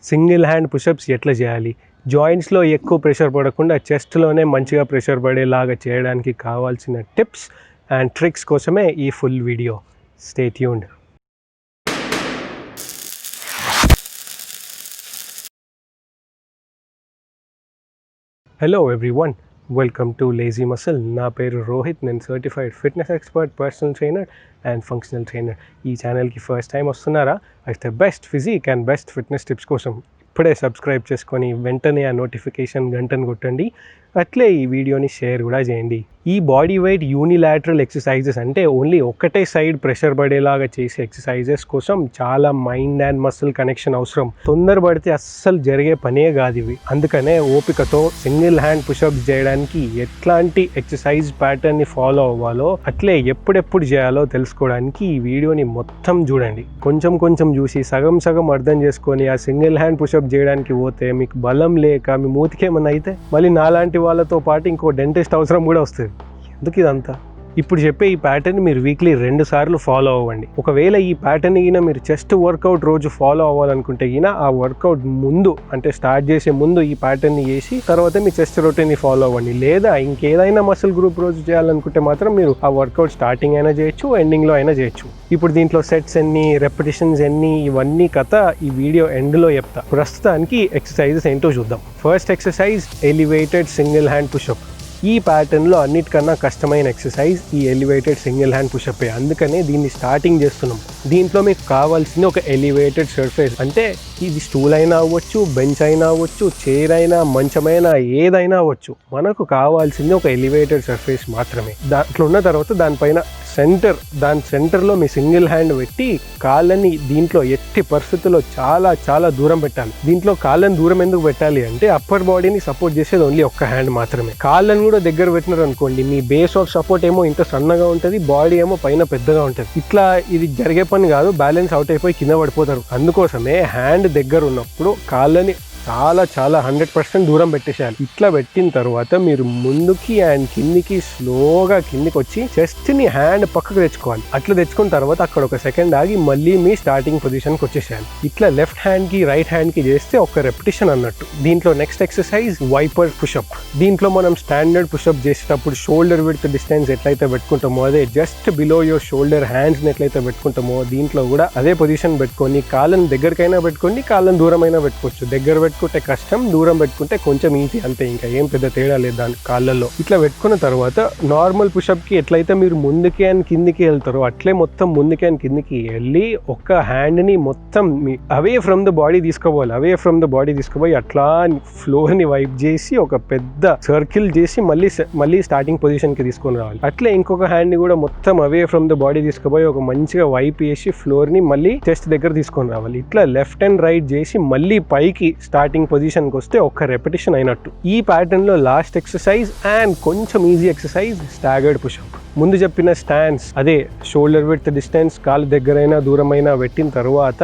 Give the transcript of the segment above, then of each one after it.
Single hand push-ups ఎట్లా చేయాలి, జాయింట్స్లో ఎక్కువ ప్రెషర్ పడకుండా చెస్ట్లోనే మంచిగా ప్రెషర్ పడేలాగా చేయడానికి కావాల్సిన టిప్స్ అండ్ ట్రిక్స్ కోసమే ఈ full video. Stay tuned. Hello everyone, welcome to lazy muscle. నా పేరు రోహిత్. నేను certified fitness expert, personal trainer and functional trainer. ఈ ఛానల్కి ఫస్ట్ టైం వస్తున్నారా అయితే best physique and best fitness tips కోసం ఇప్పుడే సబ్స్క్రైబ్ చేసుకొని వెంటనే ఆ నోటిఫికేషన్ గంటను కొట్టండి. అట్లే ఈ వీడియోని షేర్ కూడా చేయండి. ఈ బాడీ వెయిట్ యూనిలాటరల్ ఎక్సర్సైజెస్ అంటే ఓన్లీ ఒక్కటే సైడ్ ప్రెషర్ పడేలాగా చేసే ఎక్సర్సైజెస్ కోసం చాలా మైండ్ అండ్ మసిల్ కనెక్షన్ అవసరం. తొందరపడితే అస్సలు జరిగే పనే కాదు ఇవి. అందుకనే ఓపికతో సింగిల్ హ్యాండ్ పుషప్స్ చేయడానికి ఎట్లాంటి ఎక్సర్సైజ్ ప్యాటర్న్ని ఫాలో అవ్వాలో, అట్లే ఎప్పుడెప్పుడు చేయాలో తెలుసుకోవడానికి ఈ వీడియోని మొత్తం చూడండి. కొంచెం కొంచెం చూసి సగం సగం అర్థం చేసుకొని ఆ సింగిల్ హ్యాండ్ పుషప్ చేయడానికి పోతే మీకు బలం లేక మీ మూతికేమన్నా అయితే మళ్ళీ నాలాంటి వాళ్ళతో పాటు ఇంకో డెంటిస్ట్ అవసరం కూడా వస్తుంది. ఎందుకు ఇదంతా? ఇప్పుడు చెప్పే ఈ ప్యాటర్న్ మీరు వీక్లీ 2 సార్లు ఫాలో అవ్వండి. ఒకవేళ ఈ ప్యాటర్న్ గిన మీరు చెస్ట్ వర్కౌట్ రోజు ఫాలో అవ్వాలనుకుంటే గిన ఆ వర్కౌట్ ముందు, అంటే స్టార్ట్ చేసే ముందు ఈ ప్యాటర్న్ చేసి తర్వాత మీ చెస్ట్ రొటీన్ని ఫాలో అవ్వండి. లేదా ఇంకేదైనా మసిల్ గ్రూప్ రోజు చేయాలనుకుంటే మాత్రం మీరు ఆ వర్కౌట్ స్టార్టింగ్ అయినా చేయొచ్చు, ఎండింగ్లో అయినా చేయొచ్చు. ఇప్పుడు దీంట్లో సెట్స్ ఎన్ని, రెపిటేషన్స్ ఎన్ని, ఇవన్నీ కథ ఈ వీడియో ఎండ్లో చెప్తా. ప్రస్తుతానికి ఎక్సర్సైజెస్ ఏంటో చూద్దాం. First exercise elevated single hand pushup. ఈ ప్యాటర్న్లో అన్నిటికన్నా కష్టమైన ఎక్సర్సైజ్ ఈ ఎలివేటెడ్ సింగిల్ హ్యాండ్ పుషప్పే. అందుకనే దీన్ని స్టార్టింగ్ చేస్తున్నాం. దీంట్లో మీకు కావాల్సింది ఒక ఎలివేటెడ్ సర్ఫేస్. అంటే ఇది స్టూల్ అయినా అవ్వచ్చు, బెంచ్ అయినా అవ్వచ్చు, చైర్ అయినా, మంచమైనా, ఏదైనా అవ్వచ్చు. మనకు కావాల్సింది ఒక ఎలివేటెడ్ సర్ఫేస్ మాత్రమే. దాంట్లో ఉన్న తర్వాత దానిపైన దాని సెంటర్లో మీ సింగిల్ హ్యాండ్ పెట్టి కాళ్ళని దీంట్లో ఎట్టి పరిస్థితుల్లో చాలా చాలా దూరం పెట్టాలి. దీంట్లో కాళ్ళని దూరం ఎందుకు పెట్టాలి అంటే అప్పర్ బాడీని సపోర్ట్ చేసేది ఓన్లీ ఒక్క హ్యాండ్ మాత్రమే. కాళ్ళని కూడా దగ్గర పెట్టినారు అనుకోండి, మీ బేస్ ఆఫ్ సపోర్ట్ ఏమో ఇంత సన్నగా ఉంటుంది, బాడీ ఏమో పైన పెద్దగా ఉంటుంది. ఇట్లా ఇది జరిగే పని కాదు, బ్యాలెన్స్ అవుట్ అయిపోయి కింద పడిపోతారు. అందుకోసమే హ్యాండ్ దగ్గర ఉన్నప్పుడు కాళ్ళని చాలా చాలా 100% దూరం పెట్టేసేయాలి. ఇట్లా పెట్టిన తర్వాత మీరు ముందుకి అండ్ కిందికి స్లోగా కిందికి వచ్చి చెస్ట్ ని హ్యాండ్ పక్కకు తెచ్చుకోవాలి. అట్లా తెచ్చుకున్న తర్వాత అక్కడ ఒక సెకండ్ ఆగి మళ్ళీ మీ స్టార్టింగ్ పొజిషన్కి వచ్చేసేయాలి. ఇట్లా లెఫ్ట్ హ్యాండ్ కి రైట్ హ్యాండ్ కి చేస్తే ఒక రెపిటేషన్ అన్నట్టు. దీంట్లో నెక్స్ట్ ఎక్సర్సైజ్ వైపర్ పుషప్. దీంట్లో మనం స్టాండర్డ్ పుషప్ చేసేటప్పుడు షోల్డర్ విడ్త్ డిస్టెన్స్ ఎట్లయితే పెట్టుకుంటామో, అదే just below your shoulder hands ఎట్లయితే పెట్టుకుంటామో దీంట్లో కూడా అదే పొజిషన్ పెట్టుకొని కాళ్ళని దగ్గరకైనా పెట్టుకోండి, కాళ్ళని దూరమైనా పెట్టుకోవచ్చు. దగ్గర పెట్టుకుంటే కష్టం, దూరం పెట్టుకుంటే కొంచెం ఈజీ, అంతే. ఇంకా ఏం పెద్ద తేడా లేదు దాని కాళ్ళల్లో. ఇట్లా పెట్టుకున్న తర్వాత నార్మల్ పుషప్ కి ఎట్లయితే మీరు ముందుకి అండ్ కిందికి వెళ్తారో అట్లే మొత్తం ముందుకి అండ్ కిందికి వెళ్ళి ఒక హ్యాండ్ ని మొత్తం అవే ఫ్రమ్ ద బాడీ తీసుకోవాలి. అవే ఫ్రమ్ ద బాడీ తీసుకుపోయి అట్లా ఫ్లోర్ ని వైప్ చేసి ఒక పెద్ద సర్కిల్ చేసి మళ్ళీ స్టార్టింగ్ పొజిషన్ కి తీసుకొని రావాలి. అట్లే ఇంకొక హ్యాండ్ ని కూడా మొత్తం అవే ఫ్రమ్ ద బాడీ తీసుకుపోయి ఒక మంచిగా వైప్ చేసి ఫ్లోర్ ని మళ్ళీ చెస్ట్ దగ్గర తీసుకొని రావాలి. ఇట్లా లెఫ్ట్ అండ్ రైట్ చేసి మళ్ళీ పైకి స్టార్టింగ్ పొజిషన్కి వస్తే ఒక రెపిటేషన్ అయినట్టు. ఈ ప్యాటర్న్ లో లాస్ట్ ఎక్సర్సైజ్ అండ్ కొంచెం ఈజీ ఎక్సర్సైజ్ స్టాగర్డ్ పుషప్. ముందు చెప్పిన స్టాన్స్, అదే షోల్డర్ విడ్త్ డిస్టెన్స్ కాలు దగ్గరైనా దూరమైనా పెట్టిన తర్వాత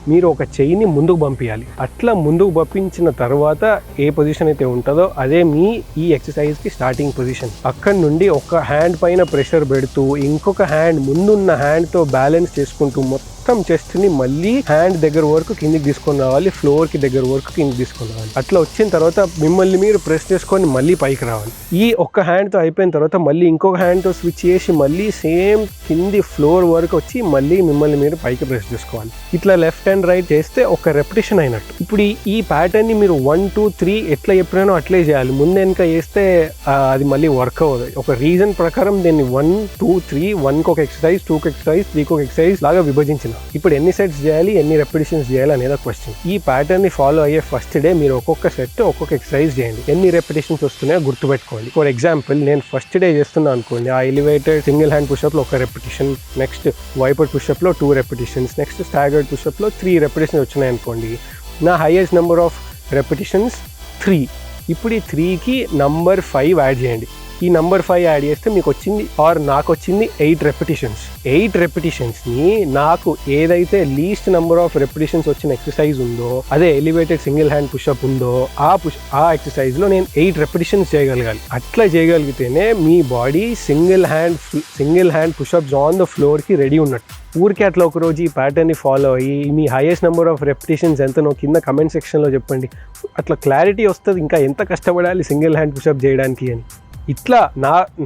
మీరు ఒక చెయ్యిని ముందుకు పంపించాలి. అట్లా ముందుకు పంపించిన తర్వాత ఏ పొజిషన్ అయితే ఉంటుందో అదే మీ ఈ ఎక్సర్సైజ్కి స్టార్టింగ్ పొజిషన్. అక్కడ నుండి ఒక హ్యాండ్ పైన ప్రెషర్ పెడుతూ ఇంకొక హ్యాండ్ ముందున్న హ్యాండ్తో బ్యాలెన్స్ చేసుకుంటూ మొత్తం చెస్ట్ని మళ్ళీ హ్యాండ్ దగ్గర వరకు కిందికి తీసుకొని రావాలి, ఫ్లోర్కి దగ్గర వరకు కిందికి తీసుకొని రావాలి. అట్లా వచ్చిన తర్వాత మిమ్మల్ని మీరు ప్రెస్ చేసుకొని మళ్ళీ పైకి రావాలి. ఈ ఒక్క హ్యాండ్తో అయిపోయిన తర్వాత మళ్ళీ ఇంకొక హ్యాండ్తో స్విచ్ చేసి మళ్ళీ సేమ్ కింది ఫ్లోర్ వరకు వచ్చి మళ్ళీ మిమ్మల్ని మీరు పైకి ప్రెస్ చేసుకోవాలి. ఇట్లా లెఫ్ట్ అండ్ రైట్ చేస్తే ఒక రెపిటేషన్ అయినట్టు. ఇప్పుడు ఈ ప్యాటర్న్ని మీరు 1, 2, 3 ఎట్లా చెప్పినానో అట్లే చేయాలి. ముందు వెనక చేస్తే అది మళ్ళీ వర్క్ అవ్వదు. ఒక రీజన్ ప్రకారం దీన్ని 1, 2, 3, 1కి ఒక ఎక్సర్సైజ్, 2కి ఎక్సర్సైజ్, 3కి ఒక ఎక్సర్సైజ్ లాగా విభజించిన. ఇప్పుడు ఎన్ని సెట్స్ చేయాలి, ఎన్ని రెపిటేషన్స్ చేయాలి అనేది క్వశ్చన్. ఈ ప్యాటర్న్ని ఫాలో అయ్యే ఫస్ట్ డే మీరు ఒక్కొక్క సెట్ ఒక్కొక్క ఎక్సర్సైజ్ చేయండి. ఎన్ని రెపిటేషన్స్ వస్తున్నాయో గుర్తుపెట్టుకోండి. ఫర్ ఎగ్జాంపుల్ నేను ఫస్ట్ డే చేస్తున్నా అనుకోండి, ఆ ఎలివేటెడ్ సింగిల్ హ్యాండ్ పుషప్లో ఒక రెపిటేషన్, నెక్స్ట్ వైపర్ పుషప్లో 2 రెపిటేషన్స్, నెక్స్ట్ స్టాగర్డ్ పుషప్లో 3 రెపిటేషన్స్ వచ్చినాయి అనుకోండి. నా హైయెస్ట్ నెంబర్ ఆఫ్ రెపిటేషన్స్ 3. ఇప్పుడు ఈ 3కి నంబర్ 5 యాడ్ చేయండి. ఈ నంబర్ 5 యాడ్ చేస్తే మీకు వచ్చింది నాకు వచ్చింది 8 రెపిటేషన్స్. 8 రెపిటేషన్స్ని నాకు ఏదైతే లీస్ట్ నెంబర్ ఆఫ్ రెపిటేషన్స్ వచ్చిన ఎక్సర్సైజ్ ఉందో, అదే ఎలివేటెడ్ సింగిల్ హ్యాండ్ పుషప్ ఉందో, ఆ ఎక్సర్సైజ్లో నేను 8 రెపిటేషన్స్ చేయగలగాలి. అట్లా చేయగలిగితేనే మీ body single hand pushups on the ఫ్లోర్కి రెడీ ఉన్నట్టు. ఊరికే అట్లా ఒకరోజు ఈ ప్యాటర్న్ని ఫాలో అయ్యి మీ హైయెస్ట్ నెంబర్ ఆఫ్ రెపిటేషన్స్ ఎంతనో కింద కమెంట్ సెక్షన్లో చెప్పండి. అట్లా క్లారిటీ వస్తుంది ఇంకా ఎంత కష్టపడాలి సింగిల్ హ్యాండ్ పుషప్ చేయడానికి అని. ఇట్లా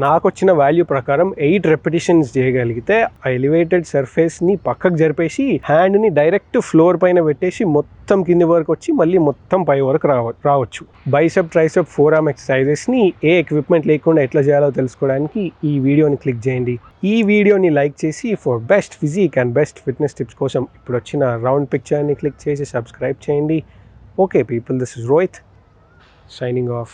నాకు వచ్చిన వాల్యూ ప్రకారం 8 రెపిటేషన్స్ చేయగలిగితే ఆ ఎలివేటెడ్ సర్ఫేస్ని పక్కకు జరిపేసి హ్యాండ్ని డైరెక్ట్ ఫ్లోర్ పైన పెట్టేసి మొత్తం కింది వరకు వచ్చి మళ్ళీ మొత్తం పై వరకు రావచ్చు. బైసెప్, ట్రైసెప్, ఫోర్ ఆర్మ్ ఎక్సర్సైజెస్ని ఏ ఎక్విప్మెంట్ లేకుండా ఎట్లా చేయాలో తెలుసుకోవడానికి ఈ వీడియోని క్లిక్ చేయండి. ఈ వీడియోని లైక్ చేసి for best physique and best fitness tips కోసం ఇప్పుడు వచ్చిన రౌండ్ పిక్చర్ని క్లిక్ చేసి సబ్స్క్రైబ్ చేయండి. Okay people, this is Rohit signing off.